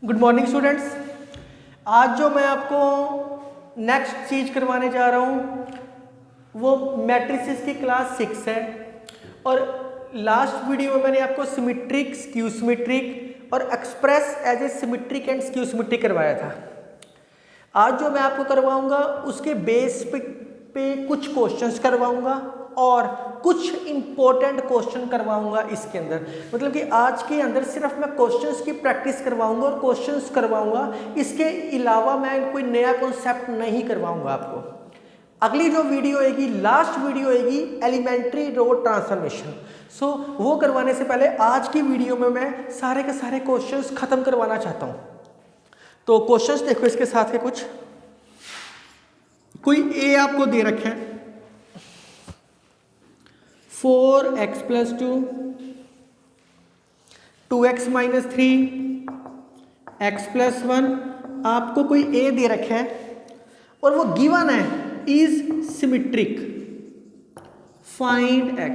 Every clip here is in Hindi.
Good morning students. आज जो मैं आपको नेक्स्ट चीज़ करवाने जा रहा हूँ वो मैट्रिसेस की क्लास 6 है। और लास्ट वीडियो में मैंने आपको सिमेट्रिक, स्क्यू सिमेट्रिक और express as a symmetric and skew symmetric करवाया था। आज जो मैं आपको करवाऊंगा उसके बेस पे कुछ क्वेश्चंस करवाऊंगा और कुछ इंपॉर्टेंट क्वेश्चन करवाऊंगा इसके अंदर। मतलब कि आज के अंदर सिर्फ मैं क्वेश्चंस की प्रैक्टिस करवाऊंगा और क्वेश्चंस करवाऊंगा, इसके अलावा मैं कोई नया कॉन्सेप्ट नहीं करवाऊंगा आपको। अगली जो वीडियो आएगी, लास्ट वीडियो आएगी एलिमेंट्री रो ट्रांसफॉर्मेशन। सो वो करवाने से पहले आज की वीडियो में मैं सारे के सारे क्वेश्चंस खत्म करवाना चाहता हूँ। तो क्वेश्चंस देखो इसके साथ के कुछ। कोई ए आपको दे रखे हैं 4x + 2, 2x - 3, x + 1। आपको कोई ए दे रखा है और वो गिवन है is symmetric, find x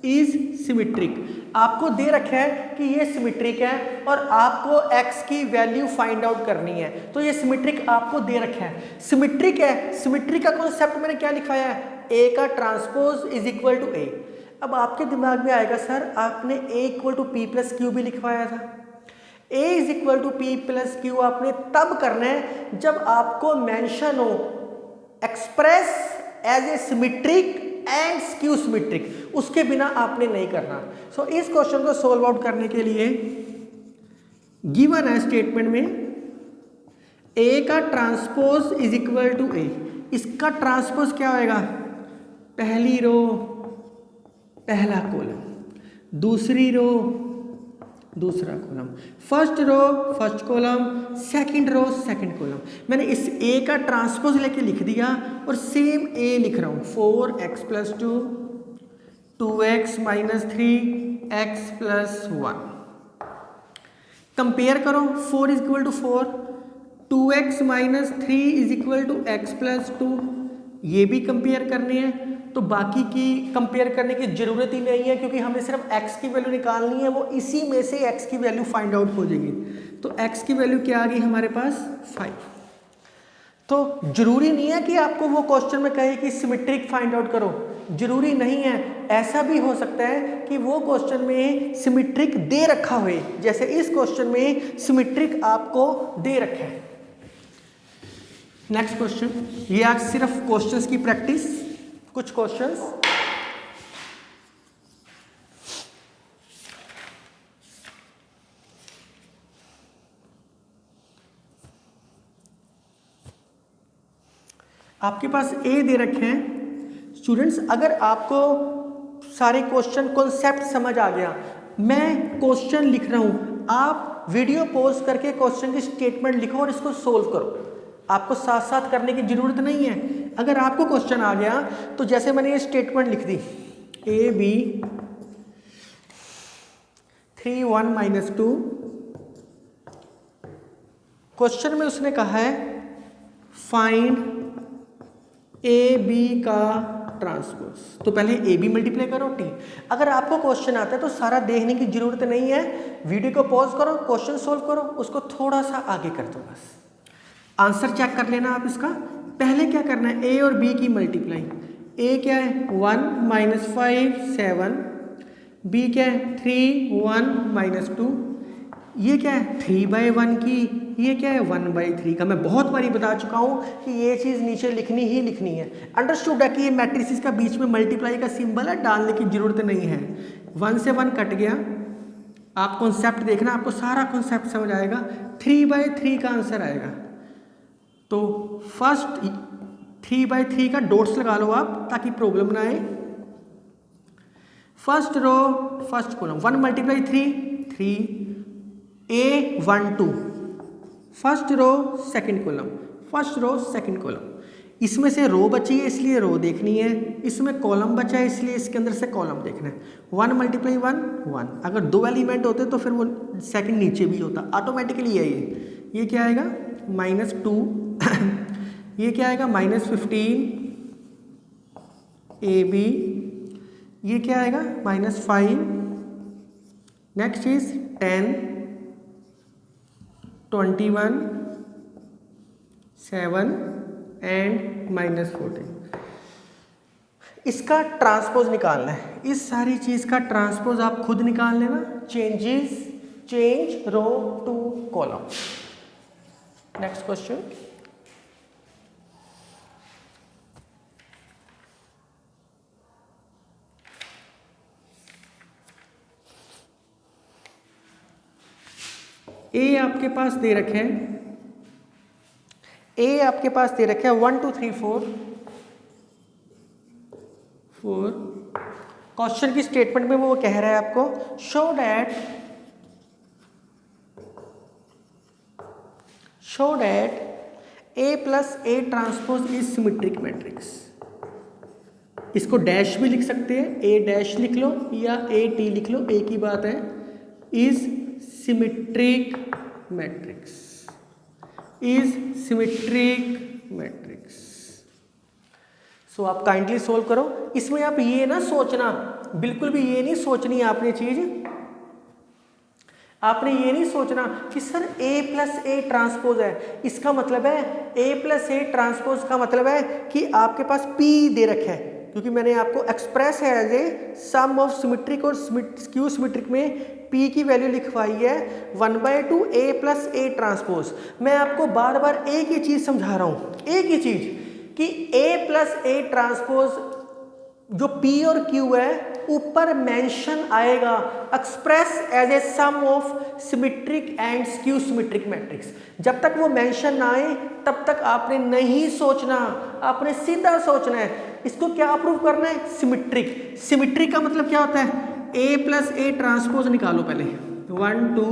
is symmetric. आपको दे रखा है कि ये सिमेट्रिक है और आपको x की वैल्यू फाइंड आउट करनी है। तो ये सिमेट्रिक आपको दे रखा है, सिमेट्रिक है। सिमेट्रिक का कॉन्सेप्ट मैंने क्या लिखवाया है, a का transpose is equal to a। अब आपके दिमाग में आएगा सर आपने a = p + q भी लिखवाया था। a = p + q आपने तब करना है जब आपको मेंशन हो express as a symmetric and skew symmetric, उसके बिना आपने नहीं करना। सो इस क्वेश्चन को सोल्व आउट करने के लिए गिवन है स्टेटमेंट में a का transpose is equal to a। इसका ट्रांसपोज क्या होएगा, पहली रो पहला कॉलम, दूसरी रो दूसरा column, first row first column, second row second column. मैंने इस a का ट्रांसपोज लेके लिख दिया और सेम a लिख रहा हूँ 4x + 2, 2x - 3, x + 1। कंपेयर करो 4 = 4, 2x - 3 = x + 2। ये भी कंपेयर करने हैं, तो बाकी की कंपेयर करने की ज़रूरत ही नहीं है क्योंकि हमें सिर्फ x की वैल्यू निकालनी है, वो इसी में से x की वैल्यू फाइंड आउट हो जाएगी। तो x की वैल्यू क्या आ गई हमारे पास 5। तो जरूरी नहीं है कि आपको वो क्वेश्चन में कहे कि सिमेट्रिक फाइंड आउट करो, जरूरी नहीं है। ऐसा भी हो सकता है कि वो क्वेश्चन में सिमेट्रिक दे रखा हो, जैसे इस क्वेश्चन में सिमेट्रिक आपको दे रखा है। नेक्स्ट क्वेश्चन, ये आज सिर्फ क्वेश्चंस की प्रैक्टिस, कुछ क्वेश्चंस। आपके पास ए दे रखे हैं स्टूडेंट्स। अगर आपको सारे क्वेश्चन कॉन्सेप्ट समझ आ गया, मैं क्वेश्चन लिख रहा हूं, आप वीडियो पॉज करके क्वेश्चन की स्टेटमेंट लिखो और इसको सोल्व करो। आपको साथ साथ करने की जरूरत नहीं है। अगर आपको क्वेश्चन आ गया तो जैसे मैंने ये स्टेटमेंट लिख दी AB 3 1 - 2। क्वेश्चन में उसने कहा है फाइंड AB का ट्रांसपोज, तो पहले AB मल्टीप्लाई करो T। अगर आपको क्वेश्चन आता है तो सारा देखने की जरूरत नहीं है, वीडियो को पॉज करो, क्वेश्चन सोल्व करो, उसको थोड़ा सा आगे कर दो, बस आंसर चेक कर लेना आप इसका। पहले क्या करना है, A और B की मल्टीप्लाई। A क्या है 1 - 5 7, B क्या है 3 1 - 2, ये क्या है 3/1 की, ये क्या है 1/3 का। मैं बहुत बारी बता चुका हूँ कि ये चीज़ नीचे लिखनी ही लिखनी है। अंडरस्टूड है कि ये मैट्रिसेस का बीच में मल्टीप्लाई का सिंबल है, डालने की जरूरत नहीं है। 1 से 1 कट गया। आप कॉन्सेप्ट देखना, आपको सारा कॉन्सेप्ट समझ आएगा। 3/3 का आंसर आएगा। तो फर्स्ट 3/3 का डॉट्स लगा लो आप ताकि प्रॉब्लम ना आए। First row first column 1 × 3 3, A 1 2, first row second column, first row second column. इसमें से रो बची है इसलिए रो देखनी है, इसमें कॉलम बचा है इसलिए इसके अंदर से कॉलम देखना है। 1 × 1 1। अगर 2 एलिमेंट होते तो फिर वो सेकंड नीचे भी होता, ऑटोमेटिकली है ये क्या आएगा -2 ये क्या आएगा -15 AB, ये क्या आएगा -5। Next is 10 21, 7 and -14। इसका ट्रांसपोज निकालना है। इस सारी चीज का ट्रांसपोज आप खुद निकाल लेना। Change row to column. Next question. A आपके पास दे रखे हैं, ए आपके पास दे रखे हैं 1 2 3 4 4। क्वेश्चन की स्टेटमेंट में वो कह रहा है आपको show that A plus A transpose is symmetric matrix. इसको डैश भी लिख सकते हैं, ए डैश लिख लो या ए टी लिख लो, एक ही बात है। Is symmetric matrix, is symmetric matrix. So आप काइंडली सोल्व करो। इसमें आप ये ना सोचना, बिल्कुल भी ये नहीं सोचनी है आपने चीज, आपने ये नहीं सोचना कि sir A plus A transpose है, इसका मतलब है A प्लस ए ट्रांसपोज का मतलब है कि आपके पास P दे रखा है, क्योंकि मैंने आपको एक्सप्रेस है as a sum of symmetric और स्क्यू सिमेट्रिक में P की वैल्यू लिखवाई है 1/2 A प्लस ए ट्रांसपोज। मैं आपको बार बार एक ही चीज समझा रहा हूं, एक ही चीज कि A प्लस ए ट्रांसपोज जो P और Q है ऊपर मेंशन आएगा express as a sum of symmetric and skew symmetric matrix. जब तक वो मेंशन ना आए तब तक आपने नहीं सोचना, आपने सीधा सोचना है इसको क्या प्रूव करना है, सिमेट्रिक। सिमेट्रिक का मतलब क्या होता है, A प्लस ए ट्रांसपोज निकालो पहले 1 2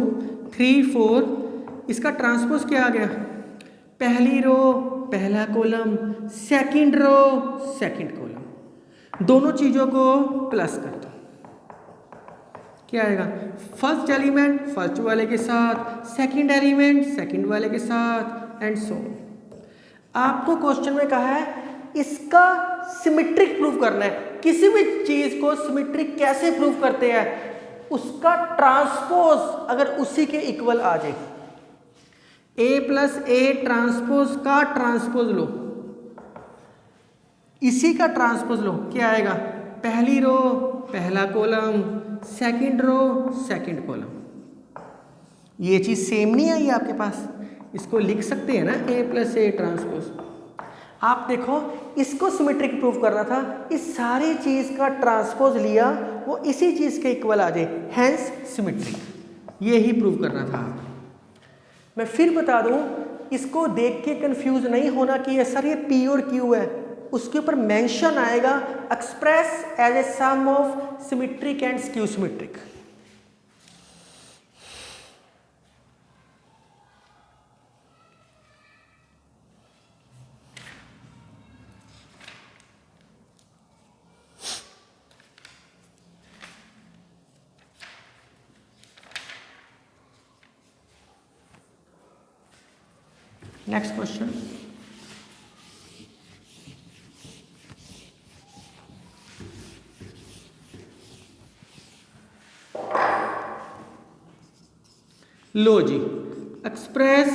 3 4। इसका ट्रांसपोज क्या आ गया, पहली रो पहला column, second row second column, दोनों चीजों को प्लस कर दो, क्या आएगा, फर्स्ट एलिमेंट फर्स्ट वाले के साथ, सेकंड एलिमेंट सेकंड वाले के साथ एंड सो। आपको क्वेश्चन में कहा है इसका सिमेट्रिक प्रूव करना है। किसी भी चीज को सिमेट्रिक कैसे प्रूव करते हैं, उसका ट्रांसपोज अगर उसी के इक्वल आ जाए। A प्लस ए ट्रांसपोज का ट्रांसपोज लो, इसी का ट्रांसपोज लो, क्या आएगा, पहली रो पहला column, second row second column. ये चीज सेम नहीं आई आपके पास, इसको लिख सकते हैं ना A प्लस ए ट्रांसपोज। आप देखो इसको सिमेट्रिक प्रूव करना था, इस सारी चीज का ट्रांसपोज लिया वो इसी चीज के इक्वल आ जाए, हैंस सिमेट्रिक। ये ही प्रूव करना था। मैं फिर बता दूं, इसको देख के कंफ्यूज नहीं होना कि सर ये P और Q है, उसके ऊपर मेंशन आएगा express as a sum of symmetric and skew symmetric. Next question. लो जी, express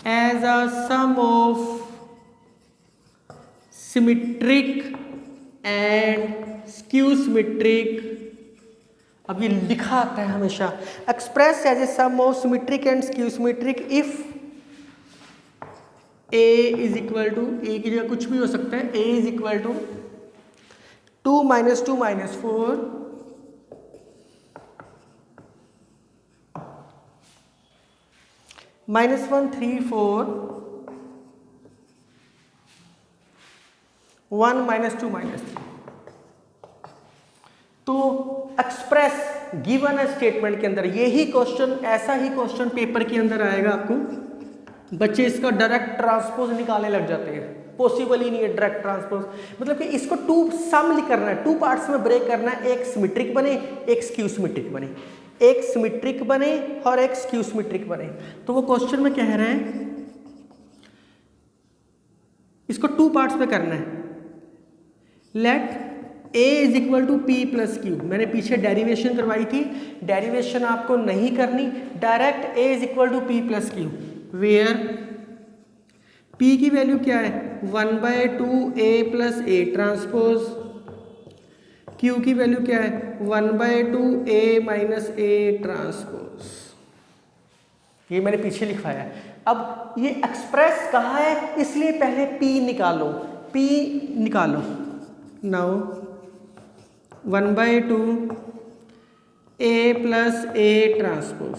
as a sum of symmetric and skew symmetric. अब ये लिखा आता है हमेशा, express as a sum of symmetric and skew symmetric if A is equal to, A की जगह कुछ भी हो सकता है, A इज इक्वल टू 2 - 2 - 4 -1 3 4 1 - 2 - 3। तो एक्सप्रेस गिवन है स्टेटमेंट के अंदर, यही क्वेश्चन, ऐसा ही क्वेश्चन पेपर के अंदर आएगा आपको। बच्चे इसका डायरेक्ट ट्रांसपोज निकालने लग जाते हैं, पॉसिबल ही नहीं है डायरेक्ट ट्रांसपोज। मतलब कि इसको टू सम करना है, टू पार्ट्स में ब्रेक करना है, एक सिमेट्रिक बने एक स्क्यू सिमेट्रिक बने, एक सिमेट्रिक बने और एक स्क्यू सिमेट्रिक बने। तो वो क्वेश्चन में कह रहे हैं इसको टू पार्ट्स में करना है। Let A is equal to P plus Q. मैंने पीछे डेरिवेशन करवाई थी, डेरिवेशन आपको नहीं करनी, direct A is equal to P plus Q, where P की वैल्यू क्या है 1/2 A plus A transpose, Q की वैल्यू क्या है 1/2 A माइनस A ट्रांसपोज। ये मैंने पीछे लिखवाया है। अब ये एक्सप्रेस कहाँ है, इसलिए पहले P निकालो, P निकालो। Now 1/2 A plus A transpose,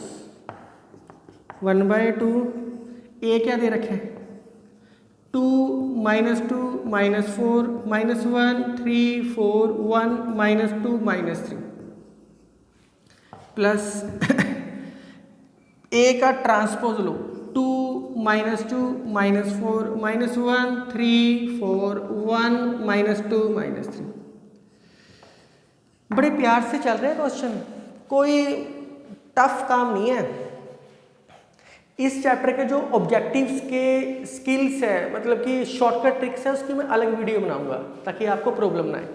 1/2 A क्या दे रखे हैं 2 -2 -4 -1 3 4 1 -2 -3 प्लस A का ट्रांसपोज लो 2 -2 -4 -1 3 4 1 -2 -3। बड़े प्यार से चल रहे हैं क्वेश्चन, कोई टफ काम नहीं है। इस चैप्टर के जो ऑब्जेक्टिव्स के स्किल्स है, मतलब कि शॉर्टकट ट्रिक्स है, उसकी मैं अलग वीडियो बनाऊंगा ताकि आपको प्रॉब्लम ना आए।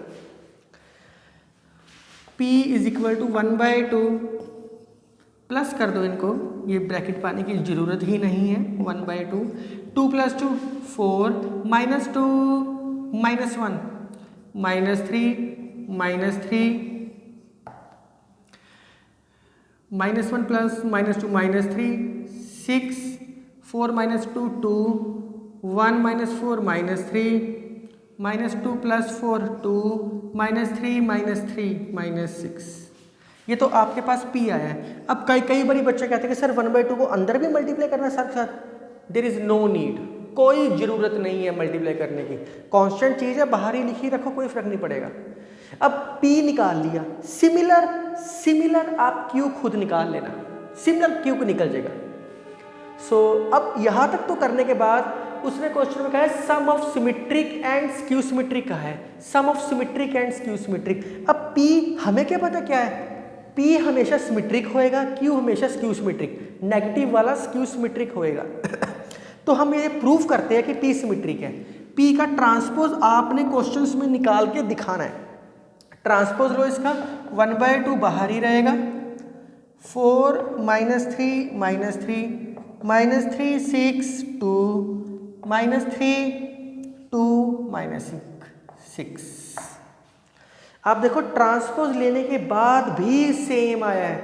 P is equal to 1/2 plus कर दो इनको, ये ब्रैकेट पाने की जरूरत ही नहीं है। 1/2 2 + 2 4 -2 -1 -3 -3 -1 प्लस -2 -3 6 4 -2 2 1 -4 -3 -2 + 4 2 -3 -3 -6। ये तो आपके पास P आया है। अब कई बारी बच्चे कहते हैं कि सर 1/2 को अंदर भी मल्टीप्लाई करना है सर के साथ। देयर इज नो नीड, कोई ज़रूरत नहीं है मल्टीप्लाई करने की, कांस्टेंट चीज़ है, बाहर ही लिखी रखो, कोई फर्क नहीं पड़ेगा। अब P निकाल लिया, सिमिलर आप Q खुद निकाल लेना, सिमिलर Q को निकल जाएगा। सो अब यहाँ तक तो करने के बाद उसने क्वेश्चन में कहा है sum of symmetric and skew symmetric कहा है, sum of symmetric and skew symmetric. अब P हमें क्या पता क्या है, P हमेशा सिमेट्रिक होएगा, Q हमेशा स्क्यू सिमेट्रिक, नेगेटिव वाला स्क्यू सिमेट्रिक होएगा। तो हम ये प्रूव करते हैं कि P सिमेट्रिक है। P का ट्रांसपोज आपने क्वेश्चंस में निकाल के दिखाना है। ट्रांसपोज लो इसका, 1/2 बाहर ही रहेगा, 4 -3 -3 6 2 -3 2 -6। आप देखो ट्रांसपोज लेने के बाद भी सेम आया है,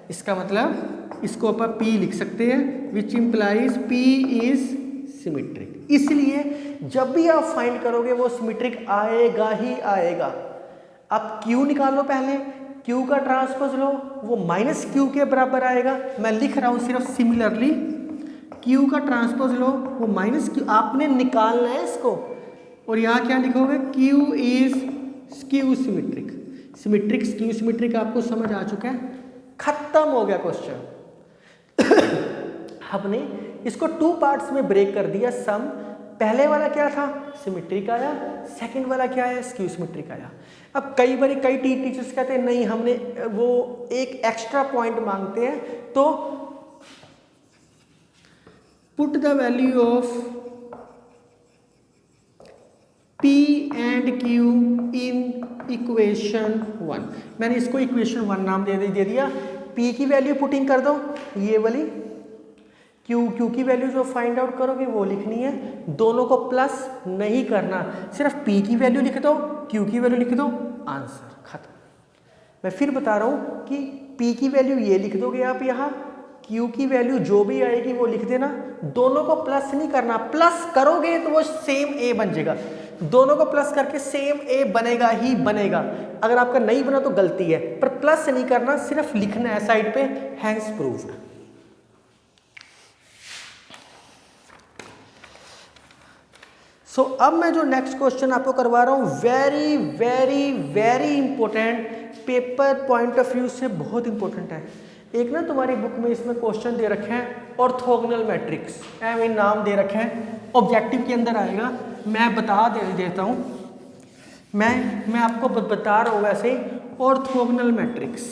इसका मतलब इसको अपन P लिख सकते हैं, which implies P is symmetric. इसलिए जब भी आप फाइंड करोगे वो सिमेट्रिक आएगा ही आएगा। आप Q निकालो, पहले Q का ट्रांसपोज लो, वो -Q के बराबर आएगा। मैं लिख रहा हूँ सिर्फ सिमिलरली, Q का ट्रांसपोज लो, वो -Q आपने निकालना है इसको, और यहाँ क्या लिखोगे Q is skew symmetric. Symmetric skew symmetric आपको समझ आ चुका है, खत्म हो गया क्वेश्चन। हमने इसको 2 पार्ट्स में ब्रेक कर दिया। सम पहले वाला क्या था, सिमेट्रिक आया, सेकंड वाला क्या है, स्क्यू सिमेट्रिक आया। अब कई बार कई टीचर्स कहते हैं नहीं, हमने वो एक एक्स्ट्रा पॉइंट मांगते हैं, तो put the value of P and Q in equation 1। मैंने इसको इक्वेशन 1 नाम दे दिया। P की वैल्यू पुटिंग कर दो, ये वाली, Q की वैल्यू जो फाइंड आउट करोगे वो लिखनी है, दोनों को प्लस नहीं करना, सिर्फ P की वैल्यू लिख दो, Q की वैल्यू लिख दो, आंसर खत्म। मैं फिर बता रहा हूँ कि P की वैल्यू ये लिख दोगे आप यहाँ, Q की वैल्यू जो भी आएगी वो लिख देना, दोनों को प्लस नहीं करना, प्लस करोगे तो वो सेम A बन जाएगा, दोनों को प्लस करके सेम A बनेगा ही बनेगा। अगर आपका नहीं बना तो गलती है, पर प्लस नहीं करना, सिर्फ लिखना है साइड पे, हैंस प्रूव्ड। सो अब मैं जो नेक्स्ट क्वेश्चन आपको करवा रहा हूँ, very very very important, paper point of view से बहुत इंपॉर्टेंट है। एक ना तुम्हारी बुक में इसमें क्वेश्चन दे रखे हैं ऑर्थोगोनल मैट्रिक्स, नाम दे रखे हैं, ऑब्जेक्टिव के अंदर आएगा। मैं बता देता हूँ, मैं आपको बता रहा हूँ वैसे ही, ऑर्थोगोनल मैट्रिक्स।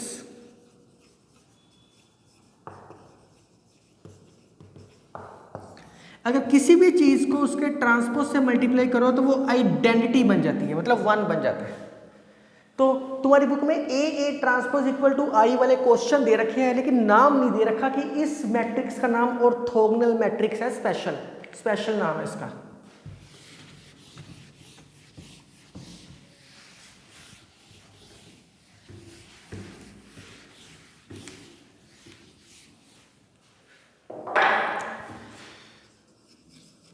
अगर किसी भी चीज़ को उसके ट्रांसपोज से मल्टीप्लाई करो तो वो आइडेंटिटी बन जाती है, मतलब 1 बन जाता है। तो तुम्हारी बुक में ए ट्रांसपोज इक्वल टू आई वाले क्वेश्चन दे रखे हैं, लेकिन नाम नहीं दे रखा कि इस मैट्रिक्स का नाम ऑर्थोगोनल मैट्रिक्स है, स्पेशल नाम है इसका।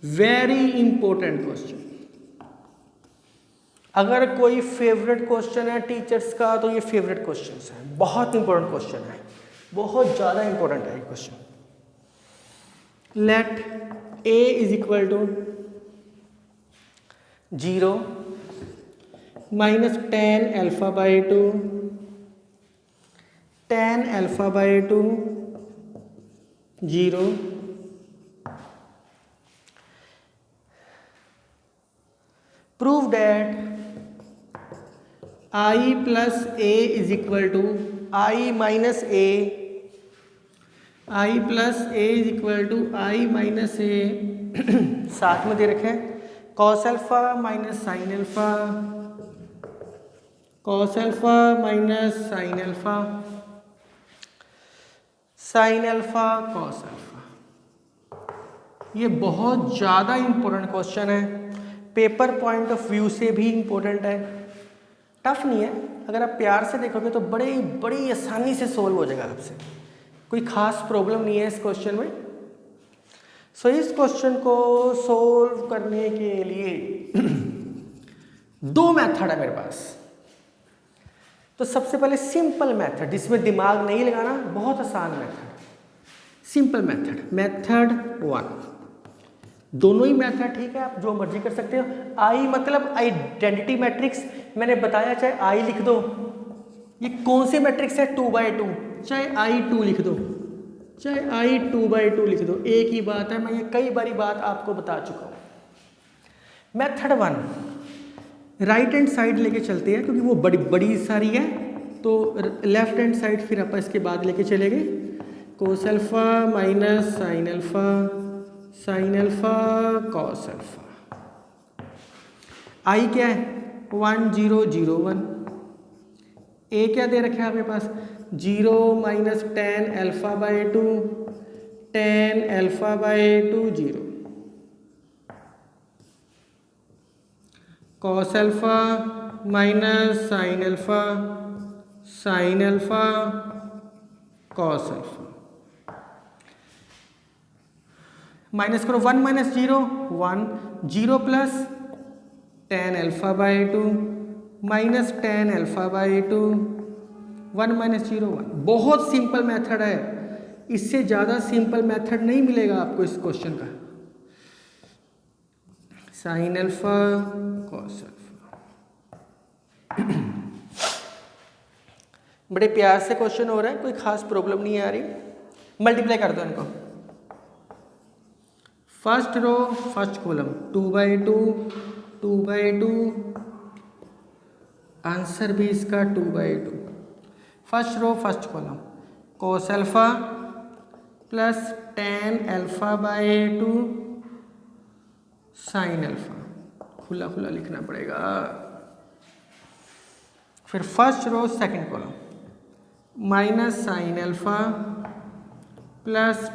Very important question. अगर कोई फेवरेट क्वेश्चन है टीचर्स का तो ये फेवरेट क्वेश्चन है, बहुत इंपॉर्टेंट क्वेश्चन है, बहुत ज़्यादा इंपॉर्टेंट है ये question. Let A is equal to 0 minus 10 alpha by 2, 10 alpha by 2 0, prove that I plus a is equal to I minus a, I plus a is equal to I minus a साथ में दे रखे हैं cos alpha minus sine alpha, cos alpha minus sine alpha, sine alpha cos alpha. ये बहुत ज़्यादा इंपॉर्टेंट क्वेश्चन है, पेपर पॉइंट ऑफ व्यू से भी इम्पोर्टेंट है, टफ नहीं है। अगर आप प्यार से देखोगे तो बड़ी आसानी से सोल्व हो जाएगा आपसे, कोई खास प्रॉब्लम नहीं है इस क्वेश्चन में। सो इस क्वेश्चन को सोल्व करने के लिए 2 मेथड है मेरे पास। तो सबसे पहले सिंपल मेथड जिसमें दिमाग नहीं लगाना, बहुत आसान मेथड, सिंपल मेथड, मेथड 1। दोनों ही मेथड ठीक है, आप जो मर्जी कर सकते हो। आई मतलब आइडेंटिटी मैट्रिक्स, मैंने बताया चाहे आई लिख दो, ये कौन सी मैट्रिक्स है 2/2, चाहे I2 लिख दो, चाहे I 2/2 लिख दो, एक ही बात है। मैं ये कई बारी बात आपको बता चुका हूँ। मेथड 1 राइट हैंड साइड लेके चलते हैं क्योंकि वो बड़ी सारी है, तो लेफ्ट हैंड साइड फिर आप इसके बाद लेके चलेंगे। Cos alpha minus sine alpha, sine alpha cos alpha. I क्या है 1 0 0 1, ए क्या दे रखे हैं आपके पास 0 minus 10 alpha by 2, 10 alpha by 2 0, cos alpha minus sine alpha, sine alpha cos alpha. Minus करो 1 minus 0 1, 0 plus 10 alpha by 2 minus 10 alpha by 2, 1 minus 0 1। बहुत सिंपल मेथड है, इससे ज़्यादा सिंपल मेथड नहीं मिलेगा आपको इस क्वेश्चन का। Sign alpha cos alpha. बड़े प्यार से क्वेश्चन हो रहा है, कोई खास प्रॉब्लम नहीं आ रही। मल्टीप्लाई कर दो इनको, first row first column 2/2 2/2, answer भी इसका 2/2। First row first column cos alpha plus 10 alpha by 2 sine alpha, खुला खुला लिखना पड़ेगा। फिर first row second column minus sine alpha plus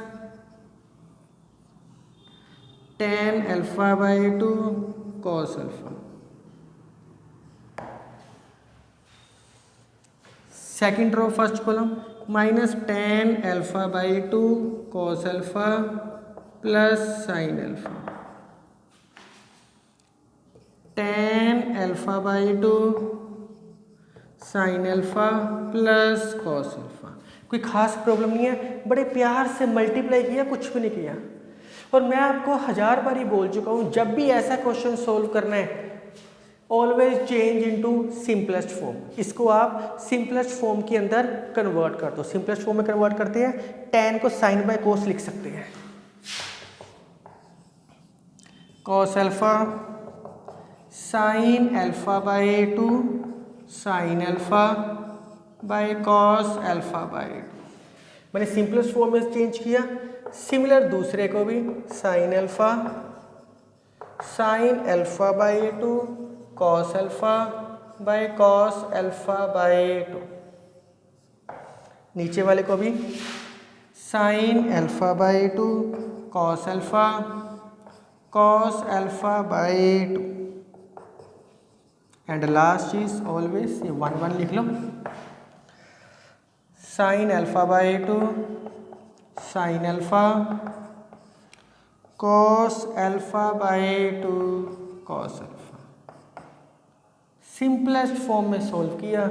10 alpha by 2 cos alpha. Second row first column minus 10 alpha by 2 cos alpha plus sine alpha, 10 alpha by 2 sine alpha plus cos alpha. कोई खास प्रॉब्लम नहीं है, बड़े प्यार से मल्टीप्लाई किया, कुछ भी नहीं किया। और मैं आपको 1000 बार ही बोल चुका हूँ, जब भी ऐसा क्वेश्चन सोल्व करना है always change into simplest form. इसको आप सिंपलेस्ट फॉर्म के अंदर कन्वर्ट कर दो। सिंपलेस्ट फॉर्म में कन्वर्ट करते हैं, tan को साइन बाय कोस लिख सकते हैं। Cos alpha sine alpha by 2 sine alpha by cos alpha by 2। मैंने सिंपलेस्ट फॉर्म में चेंज किया। सिमिलर दूसरे को भी sine alpha by 2 cos alpha by cos alpha by 2, नीचे वाले को भी sine alpha by 2 cos alpha by 2, and last is always ये 1 1 लिख लो, sine alpha by 2 sine alpha cos alpha by 2 cos alpha. Simplest form में सोल्व किया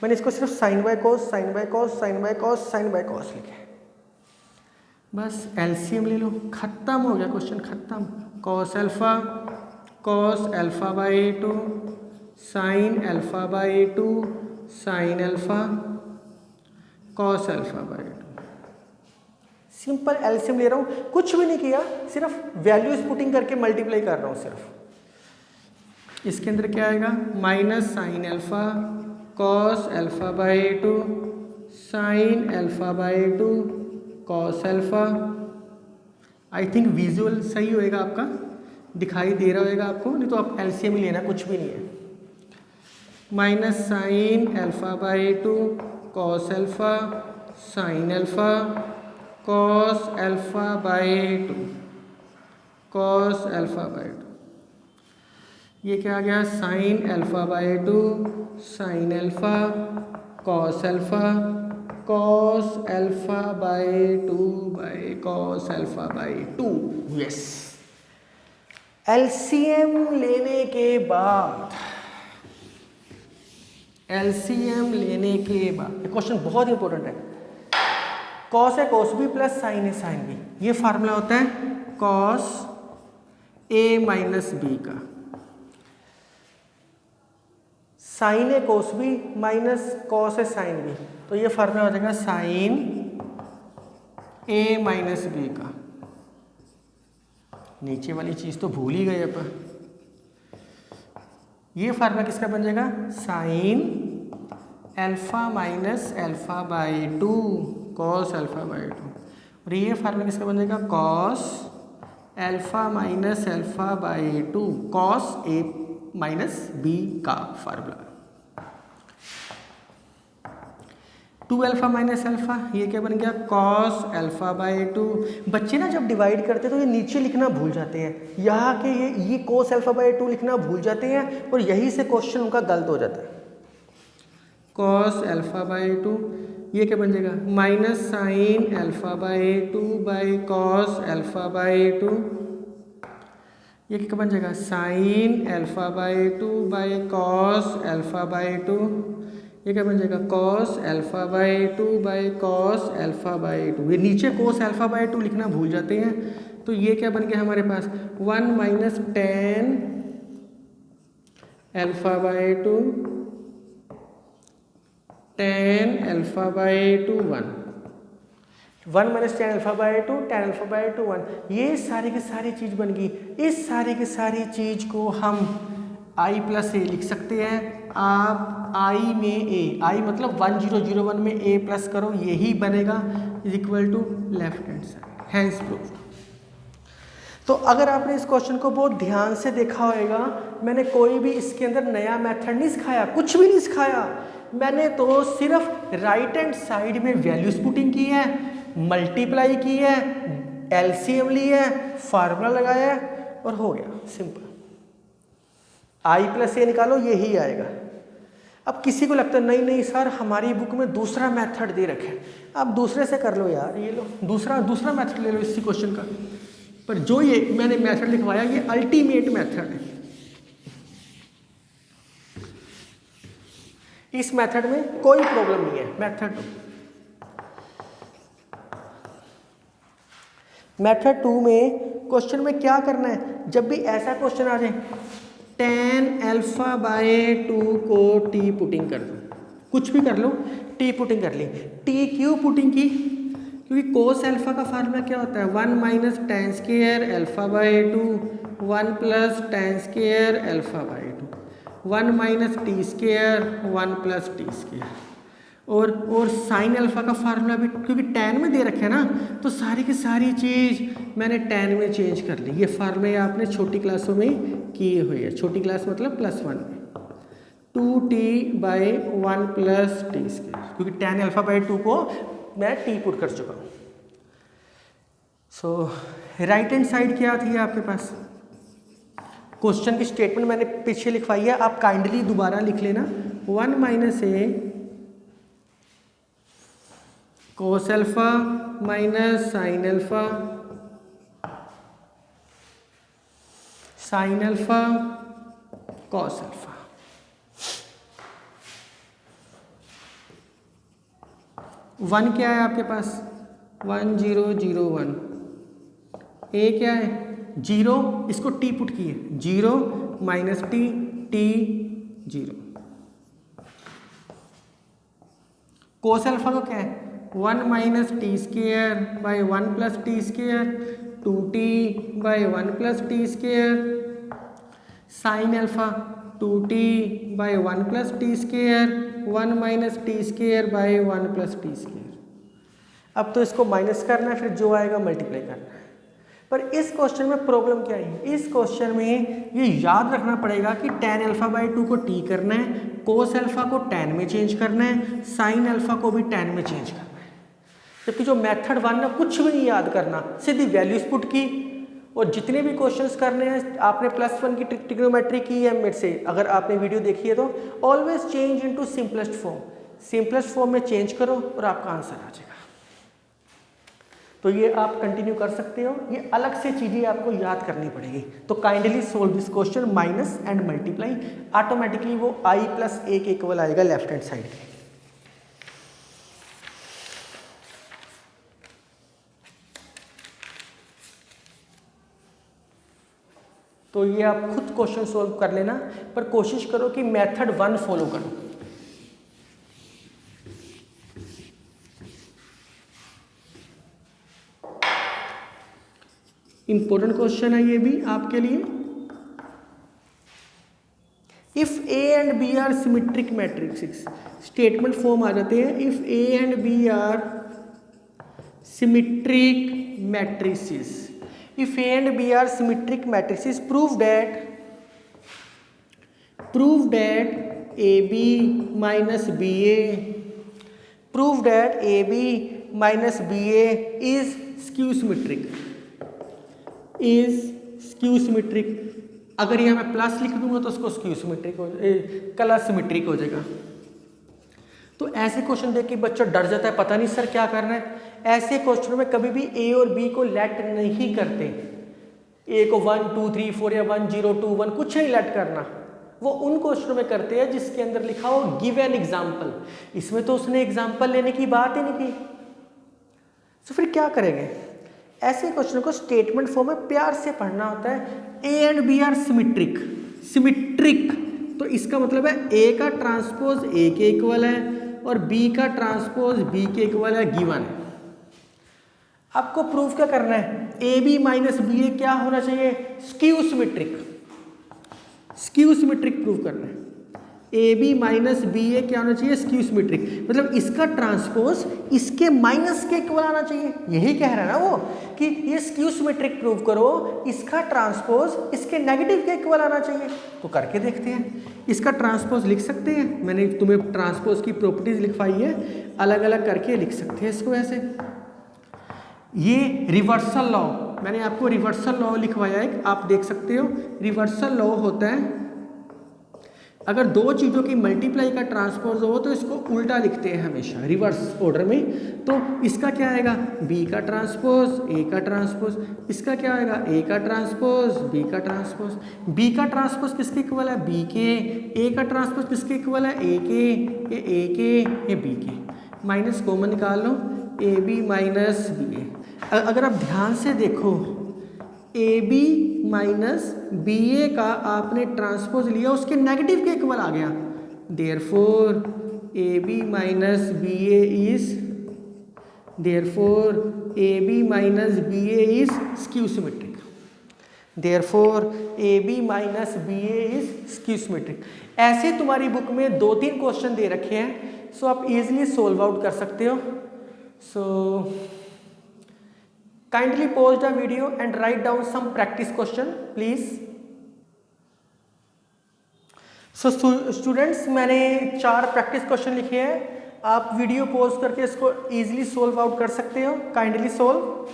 मैंने इसको, सिर्फ sine by cos sine by cos sine by cos sine by cos लिखे, बस एलसीएम ले लो, खत्म हो गया क्वेश्चन, खत्म। Cos alpha by 2 sine alpha by 2 sine alpha cos alpha by 2, simple LCM ले रहा हूँ, कुछ भी नहीं किया, सिर्फ वैल्यूज पुटिंग करके मल्टीप्लाई कर रहा हूँ सिर्फ। इसके अंदर क्या आएगा, minus sine alpha cos alpha by 2 sine alpha by 2 cos alpha. I think visual सही होएगा आपका, दिखाई दे रहा होएगा आपको, नहीं तो आप एलसीएम ही लेना, कुछ भी नहीं है। Minus sine alpha by 2 cos alpha sine alpha cos alpha by 2 cos alpha by 2, ये क्या आ गया, sign alpha by 2 sine alpha cos alpha by 2 bye cos alpha by 2। Yes, LCM लेने के बाद क्वेश्चन बहुत इंपॉर्टेंट है। कॉस है कॉस बी प्लस साइन है साइन बी, ये फार्मूला होता है कॉस ए माइनस बी का, साइन है कॉस बी माइनस कॉस है साइन बी, तो ये फार्मूला हो जाएगा साइन ए माइनस बी का। नीचे वाली चीज तो भूल ही गए अपन, ये फार्मूला किसका बन जाएगा, sine alpha minus alpha by 2 cos alpha by 2, और ये फार्मूला किसका बन जाएगा, cos alpha minus alpha by 2 cos A minus B का फार्मूला। 2 अल्फा माइनस अल्फा, ये क्या बन गया, कॉस अल्फा बाय 2। बच्चे ना जब डिवाइड करते हैं तो ये नीचे लिखना भूल जाते हैं, यहाँ के ये कॉस अल्फा बाय 2 लिखना भूल जाते हैं, और यही से क्वेश्चन उनका गलत हो जाता है। कॉस अल्फा बाय 2, ये क्या बन जाएगा, minus sine alpha by 2 bye cos alpha by 2, ये क्या बन जाएगा, sine alpha by 2 bye cos alpha by 2, ये क्या बन जाएगा, cos alpha by 2 bye cos alpha by 2। ये नीचे कॉस अल्फा बाय 2 लिखना भूल जाते हैं, तो ये क्या बन गया हमारे पास, 1 minus tan alpha by 2 tan alpha by 2 1 minus tan alpha by 2 tan alpha by 2 1, ये सारी की सारी चीज बन गई। इस सारी की सारी चीज को हम i प्लस ए लिख सकते हैं। आप i में a, i मतलब 1001 में a प्लस करो, यही बनेगा is equal to left hand side, hence proved. तो अगर आपने इस क्वेश्चन को बहुत ध्यान से देखा होगा, मैंने कोई भी इसके अंदर नया मेथड नहीं सिखाया, कुछ भी नहीं सिखाया, मैंने तो सिर्फ राइट हैंड साइड में वैल्यूज पुटिंग की है, मल्टीप्लाई की है, एलसीएम ली है, फार्मूला लगाया है और हो गया सिंपल। आई प्लस ए निकालो, यही आएगा। अब किसी को लगता है नहीं नहीं सर हमारी बुक में दूसरा मेथड दे रखे, अब दूसरे से कर लो यार, ये लो दूसरा मेथड ले लो इसी क्वेश्चन का, पर जो ये मैंने मेथड लिखवाया ये अल्टीमेट मेथड है। इस मेथड में कोई प्रॉब्लम नहीं है। मेथड 2 में क्वेश्चन में क्या करना है, जब भी ऐसा क्वेश्चन आ जाए टेन अल्फा बाय 2 को टी पुटिंग कर दो, कुछ भी कर लो, टी पुटिंग कर ली। टी क्यों पुटिंग की, क्योंकि कोस अल्फा का फार्मूला क्या होता है, 1 minus ten square alpha by 2 1 plus ten square alpha by 2 1 minus T square 1 plus T square, और साइन अल्फा का फार्मूला भी क्योंकि टेन में दे रखे हैं ना, तो सारी की सारी चीज़ मैंने टेन में चेंज कर ली। ये फार्मूले आपने छोटी क्लासों में किए हुए हैं, छोटी क्लास मतलब +1 में। 2t/1+t², क्योंकि tan α/2 को मैं t पुट कर चुका हूँ। सो राइट हैंड साइड क्या थी आपके पास, क्वेश्चन की स्टेटमेंट मैंने पीछे लिखवाई है, आप काइंडली दोबारा लिख लेना। 1 - a cos α minus sin α sin α cos α। One क्या है आपके पास, 1 0 0 1। ए क्या है 0, इसको टी पुट किए 0 minus T T 0। Cos alpha को क्या है 1 minus T square by 1+t², 2t/1+t²। Sine alpha 2t/1+t², 1 minus t² by 1+t²। अब तो इसको माइनस करना है, फिर जो आएगा मल्टीप्लाई करना है। पर इस क्वेश्चन में प्रॉब्लम क्या है, इस क्वेश्चन में ये याद रखना पड़ेगा कि tan α/2 को t करना है, cos अल्फा को tan में चेंज करना है, sin अल्फा को भी tan में चेंज करना है। जबकि जो मेथड 1 है कुछ भी नहीं याद करना, सीधी वैल्यूज पुट की। और जितने भी क्वेश्चंस करने हैं, आपने +1 की ट्रिग्नोमेट्री की है मेरे से, अगर आपने वीडियो देखी है तो always change into simplest form, simplest form में चेंज करो और आपका आंसर आ जाएगा। तो ये आप कंटिन्यू कर सकते हो, ये अलग से चीज़ें आपको याद करनी पड़ेगी। तो kindly solve this question, minus and multiply, automatically वो i+a के इक्वल आएगा लेफ्ट हैंड साइड के। तो ये आप खुद क्वेश्चन सोल्व कर लेना, पर कोशिश करो कि मेथड 1 फॉलो करो। इंपॉर्टेंट क्वेश्चन है ये भी आपके लिए। If A and B are symmetric matrix, statement form आ जाते हैं। If A and B are symmetric matrices, if A and B are symmetric matrices, prove that AB minus BA, prove that AB minus BA is skew symmetric, अगर यहाँ मैं प्लस लिख दूंगा तो उसको स्क्यू सिमेट्रिक हो कलर सिमेट्रिक हो जाएगा। तो ऐसे क्वेश्चन देख के बच्चा डर जाता है, पता नहीं सर क्या करना है। ऐसे क्वेश्चनों में कभी भी ए और बी को लेट नहीं करते, ए को 1 2 3 4 या 1 0 2 1 कुछ नहीं लेट करना। वो उन क्वेश्चनों में करते हैं जिसके अंदर लिखा हो गिव एन एग्जाम्पल। इसमें तो उसने एग्जाम्पल लेने की बात ही नहीं की, तो फिर क्या करेंगे। ऐसे क्वेश्चन को स्टेटमेंट फॉर्म में प्यार से पढ़ना होता है। A and B are symmetric, तो इसका मतलब है ए का ट्रांसपोज ए के इक्वल है और बी का ट्रांसपोज बी के इक्वल है, गिवन है। आपको प्रूफ क्या करना है, ए बी माइनस बी ए क्या होना चाहिए, स्क्यू सिमेट्रिक प्रूफ करना है। ए बी माइनस बी ए क्या होना चाहिए, स्क्यू सिमेट्रिक, मतलब इसका ट्रांसपोज इसके माइनस के इक्वल आना चाहिए। यही कह रहा है ना वो कि ये स्क्यू सिमेट्रिक प्रूव करो, इसका ट्रांसपोज इसके नेगेटिव के इक्वल आना चाहिए। तो करके देखते हैं, इसका ट्रांसपोज लिख सकते हैं। मैंने तुम्हें ट्रांसपोज की प्रॉपर्टीज लिखवाई है, अलग अलग करके लिख सकते हैं इसको ऐसे। ये रिवर्सल लॉ, मैंने आपको रिवर्सल लॉ लिखवाया है, आप देख सकते हो। रिवर्सल लॉ होता है अगर दो चीज़ों की मल्टीप्लाई का ट्रांसपोज हो तो इसको उल्टा लिखते हैं हमेशा रिवर्स ऑर्डर में। तो इसका क्या आएगा, बी का ट्रांसपोज ए का ट्रांसपोज, इसका क्या आएगा, ए का ट्रांसपोज बी का ट्रांसपोज। बी का ट्रांसपोज किसके इक्वल है, बी के। ए का ट्रांसपोज किसके इक्वल है, ए के। ये बी के, माइनस कॉमन निकाल लो, ए बी माइनस बी ए। अगर आप ध्यान से देखो, ए बी माइनस बी ए का आपने ट्रांसपोज लिया, उसके नेगेटिव के इक्वल आ गया। Therefore A B minus B A is skew symmetric. ऐसे तुम्हारी बुक में 2-3 क्वेश्चन दे रखे हैं, सो आप इजीली सोल्व आउट कर सकते हो। सो kindly pause the video and write down some practice question please. So students, मैंने 4 प्रैक्टिस क्वेश्चन लिखे हैं। आप वीडियो पॉज करके इसको इजीली सोल्व आउट कर सकते हो। Kindly solve.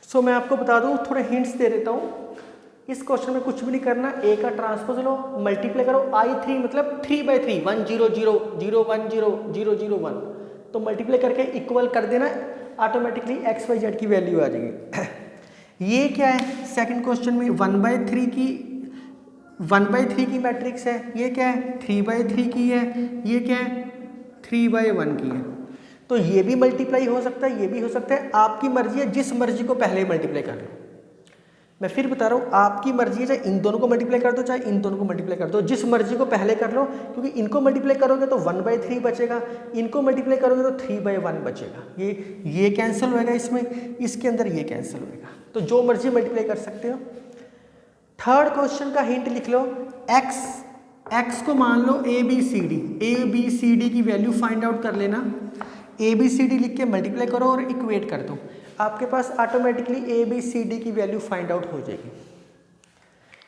सो मैं आपको बता दूं, थोड़े हिंट्स दे देता हूं। इस क्वेश्चन में कुछ भी नहीं करना, ए का ट्रांसपोज लो, मल्टीप्लाई करो I3 मतलब 3/3 1 0 0 0 1 0 0 0 1, तो मल्टीप्लाई करके इक्वल कर देना, ऑटोमेटिकली XYZ की वैल्यू आ जाएगी। ये क्या है, सेकंड क्वेश्चन में 1/3 की मैट्रिक्स है। ये क्या है, 3/3 की है। ये क्या है, 3/1 की है। तो ये भी मल्टीप्लाई हो सकता है, ये भी हो सकता है, आपकी मर्जी है, जिस मर्जी को पहले मल्टीप्लाई कर लो। मैं फिर बता रहा हूँ, आपकी मर्जी है, चाहे इन दोनों को मल्टीप्लाई कर दो, चाहे इन दोनों को मल्टीप्लाई कर दो, जिस मर्जी को पहले कर लो, क्योंकि इनको मल्टीप्लाई करोगे तो 1/3 बचेगा, इनको मल्टीप्लाई करोगे तो 3/1 बचेगा। ये कैंसिल होएगा इसमें, इसके अंदर ये कैंसिल होएगा, तो जो मर्जी मल्टीप्लाई कर सकते हो। थर्ड क्वेश्चन का हिंट लिख लो, एक्स को मान लो ABCD की वैल्यू फाइंड आउट कर लेना। ABCD लिख के मल्टीप्लाई करो और इक्वेट कर दो, आपके पास ऑटोमेटिकली ABCD की वैल्यू फाइंड आउट हो जाएगी।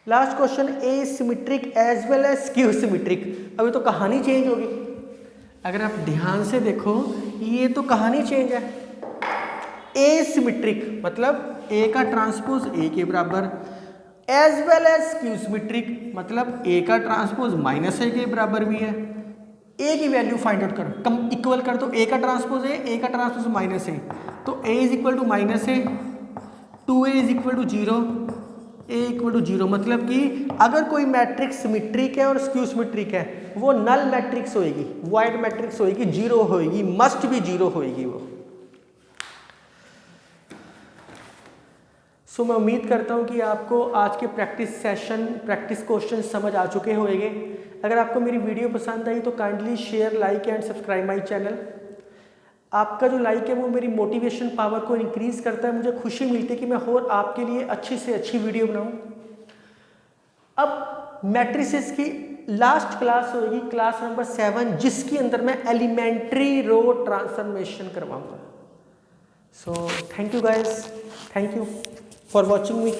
Last question, A symmetric as well as skew symmetric. अभी तो कहानी चेंज होगी, अगर आप ध्यान से देखो ये तो कहानी चेंज है। ए सिमेट्रिक मतलब ए का ट्रांसपोज ए के बराबर, as well as skew symmetric मतलब ए का ट्रांसपोज -a के बराबर भी है। ए की वैल्यू फाइंड आउट करो, कम इक्वल कर दो, ए का ट्रांसपोज ए का ट्रांसपोज -a, तो a is equal to -a, 2a is equal to 0, a equal to 0, मतलब कि अगर कोई मैट्रिक्स सिमेट्रिक है और स्क्यू सिमेट्रिक है, वो नल मैट्रिक्स होएगी, वॉइड मैट्रिक्स होएगी, 0 होएगी, मस्ट भी 0 होएगी वो। सो मैं उम्मीद करता हूँ कि आपको आज के प्रैक्टिस क्वेश्चन समझ आ चुके होंगे। अगर आपको मेरी वीडियो पसंद आई तो kindly share, like and subscribe my channel. आपका जो लाइक है वो मेरी मोटिवेशन पावर को इंक्रीज़ करता है, मुझे खुशी मिलती है कि मैं और आपके लिए अच्छी से अच्छी वीडियो बनाऊं। अब मैट्रिसेस की लास्ट क्लास होगी, क्लास नंबर 7, जिसके अंदर मैं एलिमेंट्री रो ट्रांसफॉर्मेशन करवाऊंगा। So thank you guys, thank you for watching me.